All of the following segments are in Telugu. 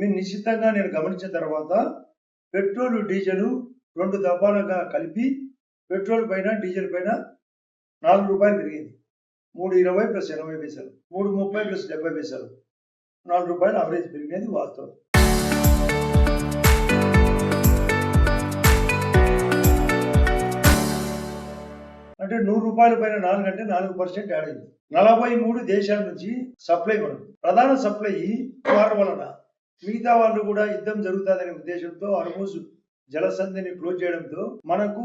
మీరు నిశ్చితంగా నేను గమనించిన తర్వాత పెట్రోల్ డీజిల్ 2 దఫాలుగా కలిపి పెట్రోల్ పైన డీజిల్ పైన ₹4 పెరిగింది. 3.20 ప్లస్ 80 పైసలు, 3.30 ప్లస్ 70 పైసలు, ₹4 అవరేజ్ పెరిగినది వాస్తవం. అంటే ₹100 పైన 4 అంటే 4% యాడ్ అయింది. 43 దేశాల నుంచి సప్లై మనకు. ప్రధాన సప్లై వారి వలన మిగతా వాళ్ళు కూడా యుద్ధం జరుగుతుందనే ఉద్దేశంతో హార్మూజ్ జలసంధిని క్లోజ్ చేయడంతో మనకు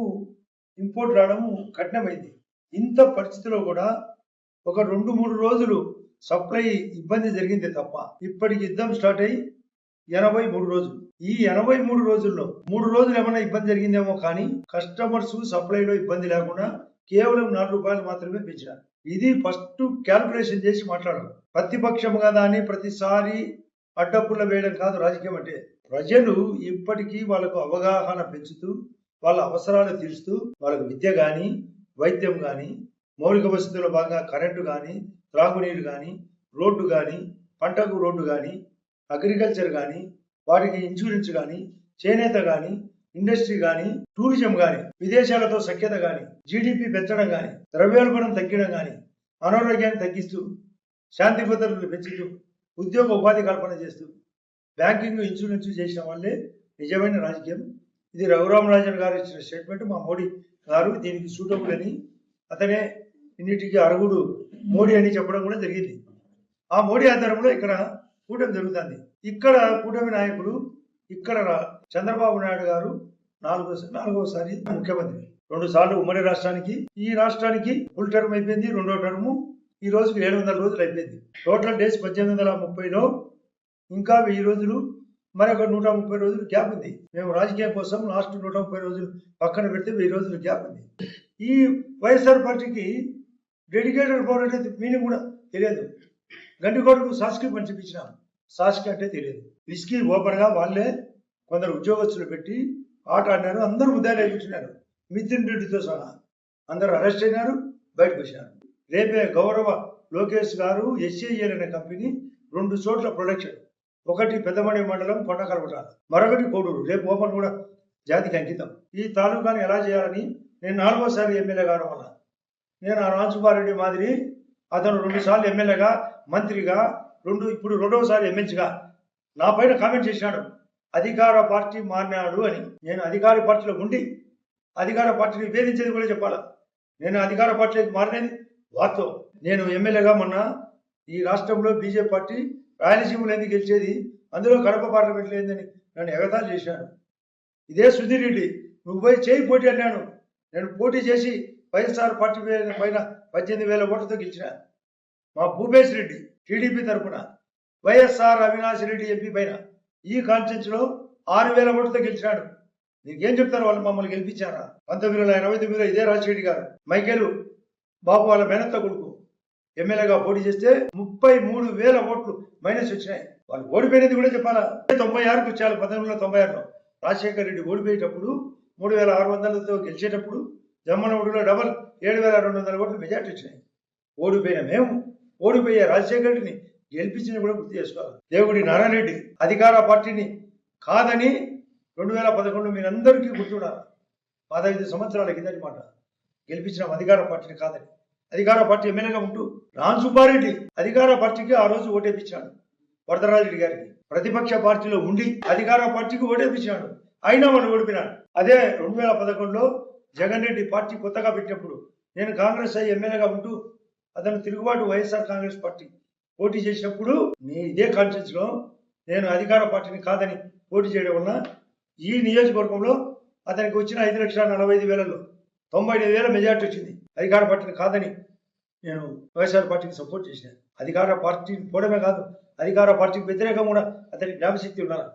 ఇంపోర్ట్ రావడం కఠినమైంది. ఇంత పరిస్థితిలో కూడా ఒక 2-3 రోజులు సప్లై ఇబ్బంది జరిగింది తప్ప ఇప్పటికి యుద్ధం స్టార్ట్ అయ్యి 83 రోజులు. ఈ 83 రోజుల్లో 3 రోజులు ఏమైనా ఇబ్బంది జరిగిందేమో కానీ కస్టమర్స్ సప్లైలో ఇబ్బంది లేకుండా కేవలం ₹4 మాత్రమే పెంచినారు. ఇది ఫస్ట్ క్యాల్కులేషన్ చేసి మాట్లాడాలి. ప్రతిపక్షముగా దాన్ని ప్రతిసారి అడ్డపుల్ల వేయడం కాదు రాజకీయం అంటే. ప్రజలు ఇప్పటికీ వాళ్ళకు అవగాహన పెంచుతూ వాళ్ళ అవసరాలు తీరుస్తూ వాళ్ళకు విద్య కానీ వైద్యం కానీ మౌలిక వసతుల్లో భాగంగా కరెంటు కానీ త్రాగునీరు కానీ రోడ్డు కానీ పంటకు రోడ్డు కానీ అగ్రికల్చర్ కానీ వాటికి ఇన్సూరెన్స్ కానీ చేనేత కానీ ఇండస్ట్రీ కానీ టూరిజం కానీ విదేశాలతో సఖ్యత కానీ జీడిపి పెంచడం కానీ ద్రవ్యోల్బణం తగ్గడం కానీ అనారోగ్యాన్ని తగ్గిస్తూ శాంతి భద్రతలు పెంచుతూ ఉద్యోగ ఉపాధి కల్పన చేస్తూ బ్యాంకింగ్ ఇన్సూరెన్స్ చేసిన వాళ్ళే నిజమైన రాజకీయం. ఇది రఘురామరాజన్ గారు ఇచ్చిన స్టేట్మెంట్. మా మోడీ గారు దీనికి సూటబుల్ అని అతనే ఇన్నిటికీ అరుగుడు మోడీ అని చెప్పడం కూడా జరిగింది. ఆ మోడీ ఆధారంలో ఇక్కడ కూటమి జరుగుతుంది. ఇక్కడ కూటమి నాయకుడు ఇక్కడ చంద్రబాబు నాయుడు గారు నాలుగోసారి ముఖ్యమంత్రి. 2 సార్లు ఉమ్మడి రాష్ట్రానికి, ఈ రాష్ట్రానికి ఫుల్ టర్మ్ అయిపోయింది. 2వ టర్ము ఈ రోజుకి 700 రోజులు అయిపోయింది. టోటల్ డేస్ 1830లో ఇంకా 1000 రోజులు మరొక 130 రోజులు గ్యాప్ ఉంది. మేము రాజకీయం కోసం లాస్ట్ 130 రోజులు పక్కన పెడితే 1000 రోజులు గ్యాప్ ఉంది. ఈ వైఎస్ఆర్ పార్టీకి డెడికేటెడ్ పవర్ అంటే మీనింగ్ కూడా తెలియదు. గండికోటకు సాస్కి పంచిపించినాం. సాస్కి అంటే తెలియదు. విస్కీ ఓపెన్గా వాళ్ళే కొందరు ఉద్యోగస్తులు పెట్టి ఆట ఆడినారు. అందరూ ముద్దాయిలు అయిపోతున్నారు. మిథున్ రెడ్డితో సహా అందరూ అరెస్ట్ అయినారు, బయటకు వచ్చినారు. రేపే గౌరవ లోకేష్ గారు SAEL అనే కంపెనీ 2 చోట్ల ప్రొడక్షన్, ఒకటి పెద్దమణి మండలం కొండకల్పట, మరొకటి కోడూరు, రేపు ఓపెన్ కూడా జాతికి అంకితం. ఈ తాలూకాని ఎలా చేయాలని నేను 4వసారి ఎమ్మెల్యే కావడం వల్ల నేను ఆ రాజసుబ్బారెడ్డి మాదిరి అతను 2 సార్లు ఎమ్మెల్యేగా మంత్రిగా ఇప్పుడు 2వసారి ఎమ్మెల్సీగా నా పైన కామెంట్ చేసినాడు. అధికార పార్టీ మారినాడు అని. నేను అధికార పార్టీలో ఉండి అధికార పార్టీని వేధించేది కూడా చెప్పాలా. నేను అధికార పార్టీలోకి మారినది వాస్తవం. నేను ఎమ్మెల్యేగా మొన్న ఈ రాష్ట్రంలో బీజేపీ పార్టీ రాయలసీమలో ఎందుకు గెలిచేది, అందులో కడప పార్లమెంట్లో ఏందని నన్ను ఎగతాళి చేశాను. ఇదే సుధీర్ రెడ్డి నువ్వు పోయి చేయి పోటీ అన్నాను. నేను పోటీ చేసి వైఎస్ఆర్ పార్టీ పైన 18,000 ఓట్లతో గెలిచిన. మా భూపేష్ రెడ్డి టీడీపీ తరఫున వైఎస్ఆర్ అవినాష్ రెడ్డి ఎంపీ పైన ఈ కాన్స్టిట్యూన్సీలో 6,000 ఓట్లతో గెలిచినాడు. నీకేం చెప్తారు? వాళ్ళు మమ్మల్ని గెలిపించారా? 1989లో ఇదే రాజశేఖర్ గారు మైకేలు బాబు వాళ్ళ మేనత్త కొడుకు ఎమ్మెల్యేగా పోటీ చేస్తే 33,000 ఓట్లు మైనస్ వచ్చినాయి. వాళ్ళు ఓడిపోయినది కూడా చెప్పాలా. 96కు వచ్చారు. 1996లో రాజశేఖర్ రెడ్డి ఓడిపోయేటప్పుడు 3,600తో గెలిచేటప్పుడు జమ్మనవుడిలో డబల్ 7,200 ఓట్లు మెజార్టీ వచ్చినాయి. ఓడిపోయిన మేము ఓడిపోయే రాజశేఖర్ రెడ్డిని గెలిపించిన కూడా గుర్తు చేసుకోవాలి. దేవుడి నారాయణ రెడ్డి అధికార పార్టీని కాదని 2011 మీరందరికీ గుర్తుండాలి. 15 సంవత్సరాల కిందటి మాట గెలిపించిన అధికార పార్టీని కాదని. అధికార పార్టీ ఎమ్మెల్యేగా ఉంటూ రాజసుబ్బారెడ్డి అధికార పార్టీకి ఆ రోజు ఓటేపించాడు. వరదరాజరెడ్డి గారికి ప్రతిపక్ష పార్టీలో ఉండి అధికార పార్టీకి ఓటేపించాడు. అయినా వాళ్ళు ఓడిపోయినాడు. అదే 2011లో జగన్ రెడ్డి పార్టీ కొత్తగా పెట్టినప్పుడు నేను కాంగ్రెస్ ఎమ్మెల్యేగా ఉంటూ అతను తిరుగుబాటు వైఎస్ఆర్ కాంగ్రెస్ పార్టీ పోటీ చేసినప్పుడు ఇదే కాన్స్టిట్యూన్సీలో నేను అధికార పార్టీని కాదని పోటీ చేయడం వల్ల ఈ నియోజకవర్గంలో అతనికి వచ్చిన 5,45,000లో 95,000 మెజార్టీ వచ్చింది. అధికార పార్టీని కాదని నేను వైఎస్ఆర్ పార్టీకి సపోర్ట్ చేసిన. అధికార పార్టీని పోవడమే కాదు, అధికార పార్టీకి వ్యతిరేకం కూడా అతనికి జ్ఞాపశక్తి ఉండాలి.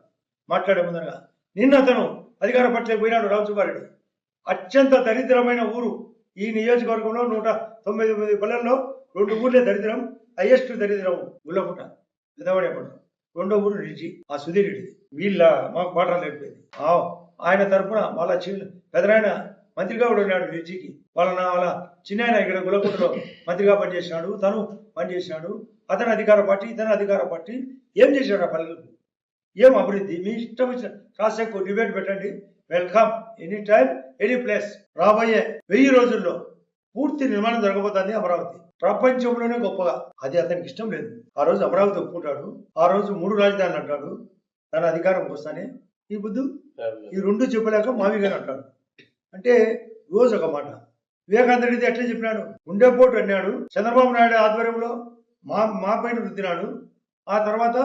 మాట్లాడే ముందరగా నిన్న అతను అధికార పార్టీలోకి పోయినాడు. రాజసుబ్బారెడ్డి అత్యంత దరిద్రమైన ఊరు ఈ నియోజకవర్గంలో 199 పల్లెల్లో 2 ఊర్లే దరిద్రం. హైయెస్ట్ దరిద్రం గుల్లకుంట పెద్దవాడేపడు. 2వ ఊరు నిలిచి ఆ సుధీర్ రెడ్డి వీళ్ళ మాకు పాఠాలు లేకపోయింది. ఆయన తరఫున వాళ్ళ పెదనాయన మంత్రిగా కూడా ఉన్నాడు నిలిచికి. వాళ్ళ చిన్నాయన ఇక్కడ గుల్లకుంటలో మంత్రిగా పనిచేసినాడు. తను పనిచేసినాడు. అతను అధికార పార్టీ, ఇతను అధికార పార్టీ. ఏం చేశాడు ఆ పల్లెలకు? ఏం అభివృద్ధి? మీ ఇష్టం వచ్చిన కాసేపు డిబేట్ పెట్టండి, welcome any time any place. రాబోయే 1000 రోజుల్లో పూర్తి నిర్మాణం జరగబోతుంది అమరావతి, ప్రపంచంలోనే గొప్పగా. అది అతనికి ఇష్టం లేదు. ఆ రోజు అమరావతి ఒప్పుకుంటాడు, ఆ రోజు 3 రాజధానులు అంటాడు. తన అధికారం వస్తానే ఈ బుద్ధు ఈ 2 చెప్పలేక మావిగాని అంటాడు. అంటే రోజు ఒక మాట. వివేకానంద రెడ్డి ఎట్లా చెప్పినాడు? గుండెపోటు అన్నాడు. చంద్రబాబు నాయుడు ఆధ్వర్యంలో మా పైన రుద్దినాడు. ఆ తర్వాత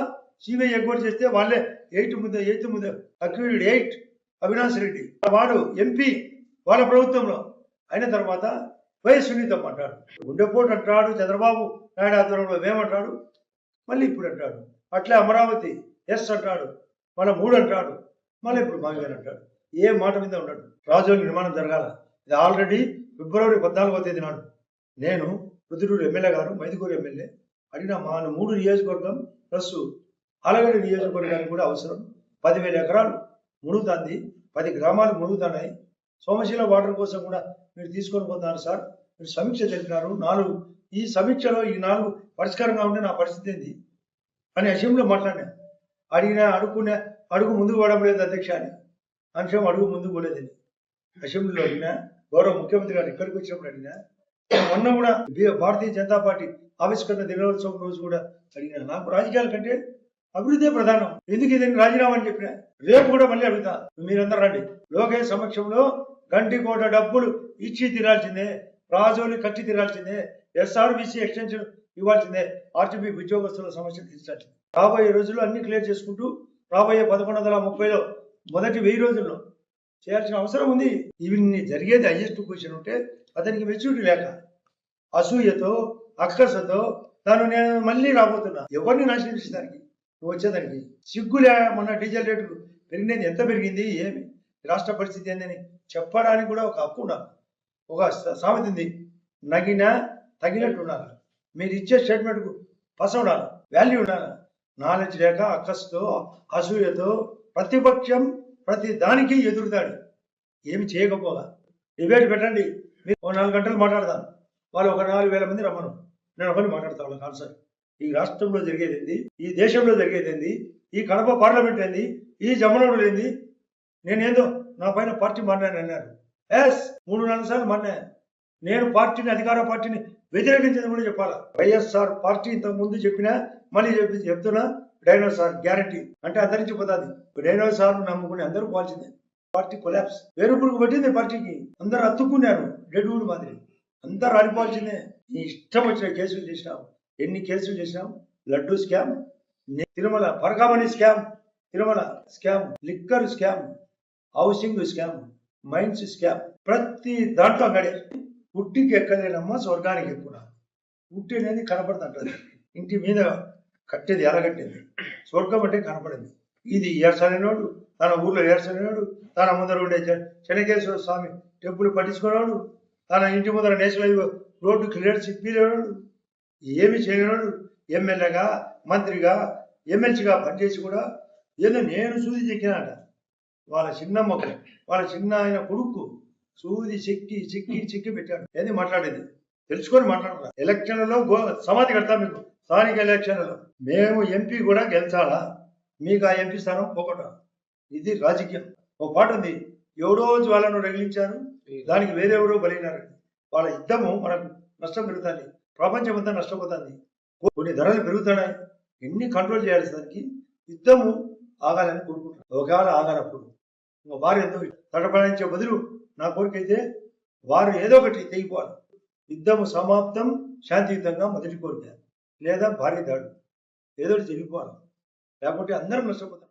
సిబిఐ ఎంక్వైరీ చేస్తే వాళ్ళే 8 అక్యూజ్డ్ 8 అవినాష్ రెడ్డి వాడు ఎంపీ వాళ్ళ ప్రభుత్వంలో అయిన తర్వాత సునీతం అంటాడు. గుండెపోటు అంటాడు. చంద్రబాబు నాయుడు ఆధ్వర్యంలో ఏమంటాడు, మళ్ళీ ఇప్పుడు అంటాడు. అట్లే అమరావతి ఎస్ అంటాడు, మళ్ళీ 3 అంటాడు, మళ్ళీ ఇప్పుడు మాగిగాని అంటాడు. ఏ మాట మీద ఉన్నాడు? రాజోలు నిర్మాణం జరగాల. ఇది ఆల్రెడీ ఫిబ్రవరి 14వ తేదీ నాడు నేను రుద్రూరు ఎమ్మెల్యే గారు, మైదుకూరు ఎమ్మెల్యే అడిగిన మా 3 నియోజకవర్గం ప్లస్ ఆలగడ్డ నియోజకవర్గానికి కూడా అవసరం. 10,000 ఎకరాలు మునుగుతుంది, 10 గ్రామాలు మునుగుతున్నాయి. సోమశీల వాటర్ కోసం కూడా మీరు తీసుకొని పోతున్నారు సార్, మీరు సమీక్ష తెలిపినారు. 4 ఈ సమీక్షలో ఈ 4 పరిష్కారంగా ఉంటే నా పరిస్థితి ఏంది అని అసెంబ్లీలో మాట్లాడినా. అడుగు ముందుకు పడడం లేదు అధ్యక్ష అని అంశం, అడుగు ముందుకు పోలేదని అసెంబ్లీలో అడిగినా. గౌరవ ముఖ్యమంత్రి గారు ఇక్కడికి వచ్చినప్పుడు అడిగినా. మొన్న కూడా భారతీయ జనతా పార్టీ ఆవిష్కరణ దినోత్సవం రోజు కూడా అడిగినా. నాకు రాజకీయాల కంటే అభివృద్ధి ప్రధానం, ఎందుకు ఇదని రాజీనామా అని చెప్పిన. రేపు కూడా మళ్ళీ అడుగుతా, మీరందరూ రండి. లోకేష్ సమక్షంలో గంటికోట డబ్బులు ఇచ్చి తీరాల్సిందే, రాజోలు కట్టి తీరాల్సిందే, ఎస్ఆర్బిసి ఎక్స్టెన్షన్ ఇవ్వాల్సిందే, ఆర్టీబీ ఉద్యోగస్తుల సమస్యలు తీర్చాల్సిందే. రాబోయే రోజుల్లో అన్ని క్లియర్ చేసుకుంటూ రాబోయే 1130లో మొదటి 1000 రోజుల్లో చేయాల్సిన అవసరం ఉంది. ఇవన్నీ జరిగేది హైయెస్ట్ పొజిషన్ ఉంటే అతనికి మెచ్యూరిటీ లేక అసూయతో అక్కసతో నేను మళ్ళీ రాబోతున్నా. ఎవరిని నాశనం చేసేదానికి? నువ్వు వచ్చేదానికి సిగ్గులే. మొన్న డీజిల్ రేటు పెరిగినది, ఎంత పెరిగింది, ఏమి రాష్ట్ర పరిస్థితి ఏందని చెప్పడానికి కూడా ఒక హక్కు ఉండాలి. ఒక సామెత ఉంది, నగినా తగినట్టు ఉండాలి. మీరు ఇచ్చే స్టేట్మెంట్కు పస ఉండాలి, వాల్యూ ఉండాలి. నాలెడ్జ్ లేక అక్కస్తో అసూయతో ప్రతిపక్షం ప్రతి దానికి ఎదురుదాడు. ఏమి చేయకపోగా డిబేట్ పెట్టండి, మీరు 4 గంటలు మాట్లాడదాం. వాళ్ళు ఒక 4,000 మంది రమ్మను, నేను ఒకరిని మాట్లాడతా వాళ్ళ కాన్సర్. ఈ రాష్ట్రంలో జరిగేది ఏంది, ఈ దేశంలో జరిగేది ఏంది, ఈ కడప పార్లమెంట్ ఏంది, ఈ జమనోడు ఏంది. నేనేందో నా పైన పార్టీ మాట్లాడి అన్నారు. 3-4 సార్లు మాట్లాడా. నేను పార్టీని, అధికార పార్టీని వ్యతిరేకించింది కూడా చెప్పాలా. వైఎస్ఆర్ పార్టీ ఇంతకు ముందు చెప్పినా మళ్ళీ చెప్తున్నా, డైనోసార్ గ్యారంటీ అంటే అంతరించిపోతుంది. డైనోసార్ నమ్ముకుని అందరూ పోల్చింది. పార్టీ కొలాప్స్, వేరుపురుగు పట్టింది పార్టీకి. అందరు అత్తుకున్నారు డెడ్ వుడ్ మాదిరి, అందరు ఆడిపోవాల్సిందే. నీ ఇష్టం వచ్చిన కేసులు చేసినావు. ఎన్ని కేసులు చేసినావు? లడ్డూ స్కామ్, తిరుమల పరకామణి scam, Tirumala scam, liquor scam, housing scam, mines scam, ప్రతి దాంట్లో గడే. పుట్టికి ఎక్కలేనమ్మా స్వర్గానికి ఎక్కువ. పుట్టి అనేది కనపడుతుంటది, ఇంటి మీద కట్టేది ఎలగట్టేది. స్వర్గం అంటే కనపడింది. ఇది ఏర్సనేవాడు, తన ఊర్లో ఏర్సనేవాడు, తన ముందర ఉండే చెన్నకేశ్వర స్వామి టెంపుల్ పట్టించుకునేవాడు, తన ఇంటి ముందర నేషనల్ హైవే రోడ్డు క్లియర్ చెప్పిలేవాడు, ఏమి చేయలేవాడు. ఎమ్మెల్యేగా, మంత్రిగా, ఎమ్మెల్సీగా పనిచేసి కూడా ఏదో నేను సూది చెక్కినాట. వాళ్ళ చిన్నమ్మకు, వాళ్ళ చిన్న ఆయన కొడుకు సూది చెక్కి పెట్టాడు. ఏది మాట్లాడేది తెలుసుకొని మాట్లాడాలి. ఎలక్షన్లలో సమాధి కడతా మీకు. స్థానిక ఎలక్షన్లలో మేము ఎంపీ కూడా గెలిచాలా, మీకు ఆ ఎంపీ స్థానం పోగొట్టాలి. ఇది రాజకీయం. ఒక పాట ఉంది, ఎవడో వాళ్ళను రగిలించారు, దానికి వేరెవరో బలైనారు. వాళ్ళ యుద్ధము మనకు నష్టం పెరుగుతుంది, ప్రపంచం అంతా నష్టపోతుంది. కొన్ని ధరలు పెరుగుతున్నాయి, ఎన్ని కంట్రోల్ చేయాల్సి దానికి యుద్ధము ఆగాలని కోరుకుంటున్నాను. ఒకవేళ ఆగానప్పుడు వారు ఎంతో తటపడించే బదులు నా కోరికైతే వారు ఏదో ఒకటి తెగిపోవాలి. యుద్ధము సమాప్తం శాంతియుతంగా మొదటి కోరిక, లేదా భారీ దాడు ఏదో ఒకటి జరిగిపోవాలి. లేకపోతే అందరం నష్టపోతాం.